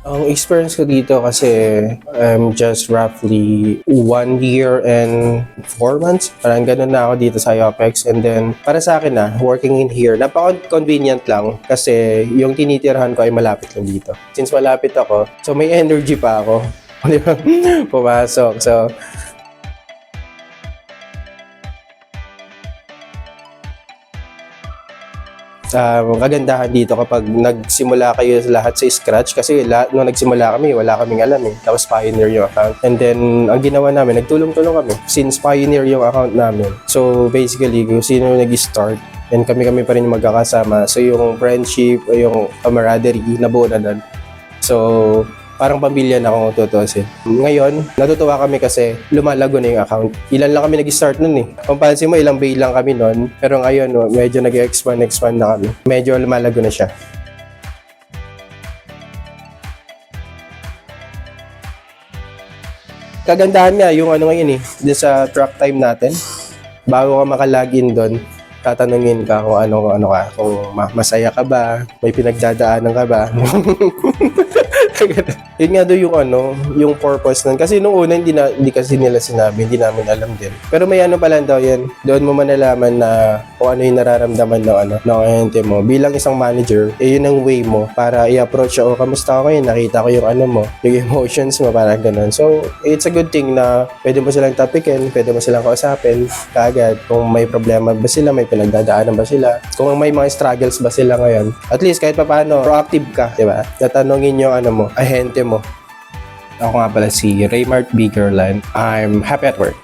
Ang experience ko dito kasi I'm just roughly 1 year and 4 months. Parang ganun na ako dito sa IOPEX. And then, para sa akin working in here, napaka-convenient lang kasi yung tinitirhan ko ay malapit lang dito. Since malapit ako, so may energy pa ako. Di ba? Pumasok. So, kagandahan dito kapag nagsimula kayo lahat sa scratch kasi nung nagsimula kami, wala kaming alam Tapos pioneer yung account. And then, ang ginawa namin, nagtulong-tulong kami since pioneer yung account namin. So, basically, kung sino nag-start, and kami pa rin yung magkakasama. So, yung friendship, yung camaraderie, nabuo na doon. So, parang pamilya na kung tutuusin. Ngayon, natutuwa kami kasi lumalago na yung account. Ilan lang kami nag-start nun Kung pansin mo, ilang bay lang kami nun. Pero ngayon, medyo nag-expand na kami. Medyo lumalago na siya. Kagandahan nga yung ngayon din sa track time natin. Bago ka makalagin doon, tatanungin ka kung ano ka, kung masaya ka ba, may pinagdadaanan ka ba. Yun nga doon yung purpose nun. Kasi nung una, hindi kasi nila sinabi, hindi namin alam din. Pero may pala daw yan. Doon mo manalaman na kung ano yung nararamdaman ng kliyente mo. Bilang isang manager, yun ang way mo para i-approach siya, kamusta ka ngayon? Nakita ko yung yung emotions mo, parang ganun. So, it's a good thing na pwede mo silang topikin, pwede mo silang kausapin kaagad. Kung may problema ba sila, may pinagdadaanan ba sila, kung may mga struggles ba sila ngayon. At least, kahit paano, proactive ka, di ba? Tatanungin yung ahente mo. Ako nga pala si Raymart Biggerland. I'm happy at work.